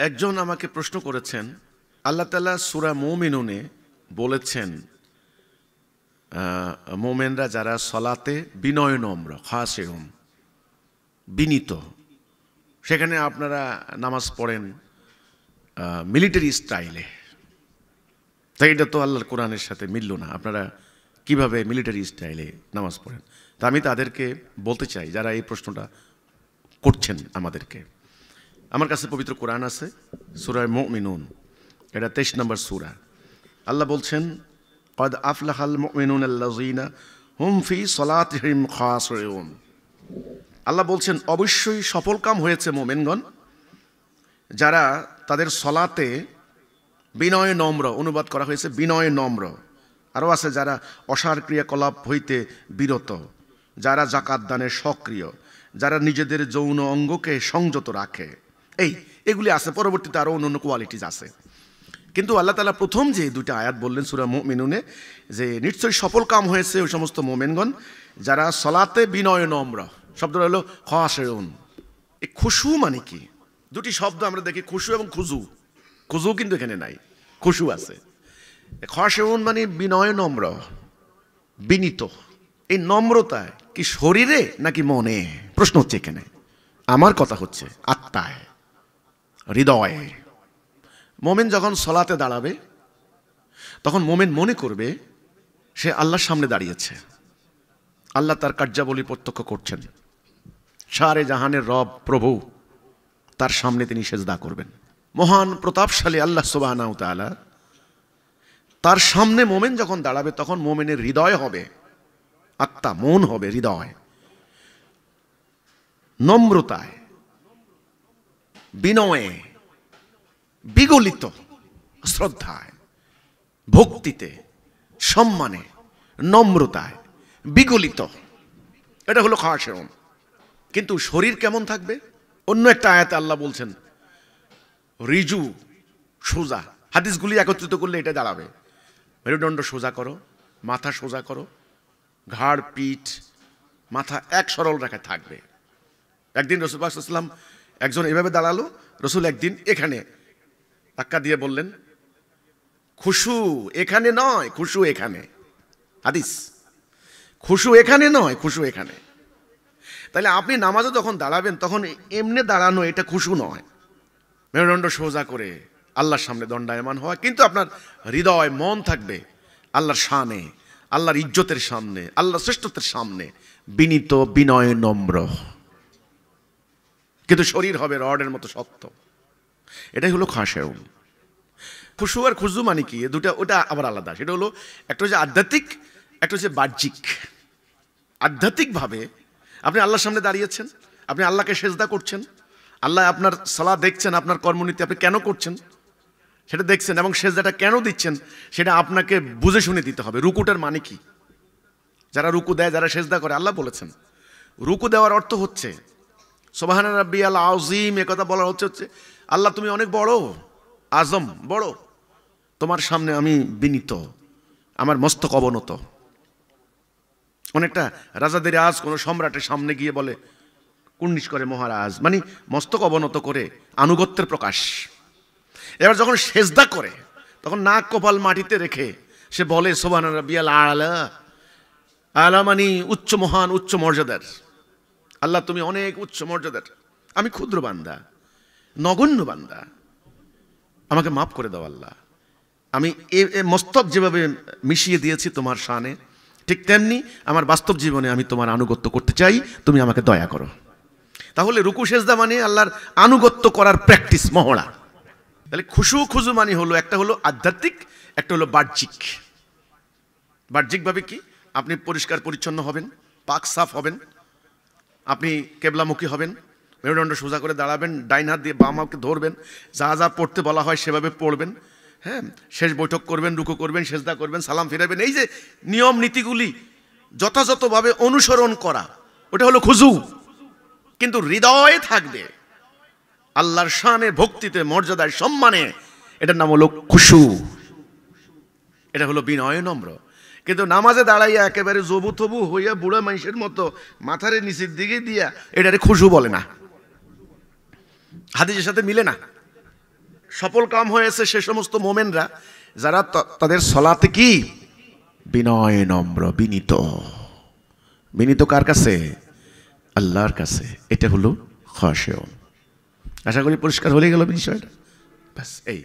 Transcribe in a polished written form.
একজন আমাকে প্রশ্ন করেছেন, আল্লাহ তাআলা সূরা মুমিনুনে বলেছেন মুমিনরা যারা সলাতে বিনয় নম্র খাশিউন বিনীত, সেখানে আপনারা নামাজ পড়েন মিলিটারি স্টাইলে। তাই এটা তো আল্লাহর কোরআনের সাথে মিলল না। আপনারা কিভাবে মিলিটারি স্টাইলে নামাজ পড়েন? তা আমি তাদেরকে বলতে চাই যারা এই প্রশ্নটা করছেন আমাদেরকে, আমার কাছে পবিত্র কোরআন আছে, সূরা মুমিনুন, এটা 23 নম্বর সূরা। আল্লাহ বলছেন, ক্বাদ আফলাহাল মুমিনুন আল্লাযীনা হুম ফি সলাতিহিম খাশিউন। আল্লাহ বলছেন অবশ্যই সফলকাম হয়েছে মুমিনগণ যারা তাদের সলাতে বিনয় নম্র, অনুবাদ করা হয়েছে বিনয় নম্র। আরও আছে যারা অসার ক্রিয়াকলাপ হইতে বিরত, যারা যাকাত দানে সক্রিয়, যারা নিজেদের যৌন অঙ্গকে সংযত রাখে। এগুলি আছে, পরবর্তীতে আরও অন্য কোয়ালিটিজ আছে। কিন্তু আল্লাহ তাআলা প্রথম যে দুটো আয়াত বললেন সূরা মুমিনুনে, যে নিশ্চয়ই সফল কাম হয়েছে ওই সমস্ত মুমিনগণ যারা সলাতে বিনয় নম্র। শব্দটা হলো খাশিউন। এই খুশু মানে কি? দুটি শব্দ আমরা দেখি, খুশু এবং খুজু। খুজু কিন্তু এখানে নাই, খুশু আছে। খাশিউন মানে বিনয় নম্র, বিনীত। এই নম্রতা কি শরীরে নাকি মনে? প্রশ্ন হচ্ছে এখানে। আমার কথা হচ্ছে আত্মায়, হৃদয়ে। মোমেন যখন সলাতে দাঁড়াবে তখন মোমেন মনে করবে সে আল্লাহর সামনে দাঁড়িয়েছে, আল্লাহ তার কার্যাবলী প্রত্যক্ষ করছেন, সারে জাহানের রব প্রভু তার সামনে তিনি সেজদা করবেন। মহান প্রতাপশালী আল্লাহ সুবহানাহু ওয়া তাআলা তার সামনে মোমেন যখন দাঁড়াবে তখন মোমেনের হৃদয় হবে, আত্মা মন হবে হৃদয়, নম্রতায়, বিনয়ে, বিগলিত, শ্রদ্ধায়, ভক্তিতে, সম্মানে, নম্রতায় বিগলিত। এটা হলো খাশিউন। কিন্তু শরীর কেমন থাকবে? অন্য একটা আয়াতে আল্লাহ বলছেন রিজু, সোজা। হাদিসগুলি একত্রিত করলে এটা দাঁড়াবে, মেরুদণ্ড সোজা করো, মাথা সোজা করো, ঘাড় পিঠ মাথা এক সরল রেখায় থাকবে। একদিন রাসূল পাক সাল্লাল্লাহু আলাইহি ওয়াসাল্লাম একজন এভাবে দাঁড়ালো, রাসূল একদিন এখানে ধাক্কা দিয়ে বললেন খুশু এখানে নয়, খুশু এখানে। হাদিস, খুশু এখানে নয়, খুশু এখানে। তাহলে আপনি নামাজে যখন দাঁড়াবেন তখন এমনি দাঁড়ানো এটা খুশু নয়, মেরুদণ্ড সোজা করে আল্লাহর সামনে দণ্ডায়মান হওয়া। কিন্তু আপনার হৃদয় মন থাকবে আল্লাহর শানে, আল্লাহর ইজ্জতের সামনে, আল্লাহর শ্রেষ্ঠত্বের সামনে বিনীত, বিনয়, নম্র। কিন্তু শরীর হবে রডের মতো শক্ত। এটাই হলো খাশিউন। খুশু আর খুজু মানে কি? দুটা ওটা আবার আলাদা। সেটা হলো একটা হচ্ছে আধ্যাত্মিক, একটা হচ্ছে বাহ্যিক। আধ্যাত্মিকভাবে আপনি আল্লাহর সামনে দাঁড়িয়েছেন, আপনি আল্লাহকে সেজদা করছেন, আল্লাহ আপনার সালাত দেখছেন, আপনার কর্মনীতি আপনি কেন করছেন সেটা দেখছেন, এবং সেজদাটা কেন দিচ্ছেন সেটা আপনাকে বুঝে শুনে দিতে হবে। রুকুটার মানে কি? যারা রুকু দেয়, যারা সেজদা করে, আল্লাহ বলেছেন রুকু দেওয়ার অর্থ হচ্ছে সুবহানা রাব্বিয়াল আযীম। এ কথা বলার হচ্ছে আল্লাহ তুমি অনেক বড়, আজম বড়, তোমার সামনে আমি বিনীত, আমার মস্তক অবনত। অনেকটা রাজাদের আজ কোনো সম্রাটের সামনে গিয়ে বলে কুর্নিশ করে মহারাজ, মানে মস্তক অবনত করে আনুগত্যের প্রকাশ। এবার যখন সেজদা করে তখন নাক কপাল মাটিতে রেখে সে বলে সুবহানা রাব্বিয়াল আলা। আলা মানে উচ্চ, মহান, উচ্চ মর্যাদার। আল্লাহ তুমি অনেক উচ্চ মর্যাদার, আমি ক্ষুদ্র বান্দা, নগণ্য বান্দা, আমাকে মাফ করে দাও আল্লাহ। আমি এ মস্তক যেভাবে মিশিয়ে দিয়েছি তোমার শানে, ঠিক তেমনি আমার বাস্তব জীবনে আমি তোমার আনুগত্য করতে চাই, তুমি আমাকে দয়া করো। তাহলে রুকু সেজদা মানে আল্লাহর আনুগত্য করার প্র্যাকটিস, মহড়া। তাহলে খুশু খুজু মানে হলো, একটা হলো আধ্যাত্মিক, একটা হলো বাহ্যিক। বাহ্যিকভাবে কি? আপনি পরিষ্কার পরিচ্ছন্ন হবেন, পাক সাফ হবেন, আপনি কেবলামুখী হবেন, মেরুদণ্ড সোজা করে দাঁড়াবেন, ডাইন হাত দিয়ে বাম হাতকে ধরবেন, যা যা পড়তে বলা হয় সেভাবে পড়বেন, হ্যাঁ, শেষ বৈঠক করবেন, রুকু করবেন, সেজদা করবেন, সালাম ফিরাবেন। এই যে নিয়ম নীতিগুলি যথাযথভাবে অনুসরণ করা, ওটা হলো খুজু। কিন্তু হৃদয়ে থাকবে আল্লাহর শানে, ভক্তিতে, মর্যাদায়, সম্মানে, এটার নাম হলো খুশু। এটা হলো বিনয়, নম্র। কিন্তু নামাজে দাঁড়াইয়া একেবারে জবু তবু হইয়া বুড়া মানুষের মতো মাথারে নিচের দিকে দিয়া এটারে খুশু বলে না, হাদিসের সাথে মিলে না। সফল কাম হয়েছে সে সমস্ত মোমেনরা যারা তাদের সলাতে কি বিনয় নম্র বিনীত। বিনীত কার কাছে? আল্লাহর কাছে। এটা হলো খাশিউন। আশা করি পরিষ্কার হয়ে গেল বিষয়টা। ব্যাস এই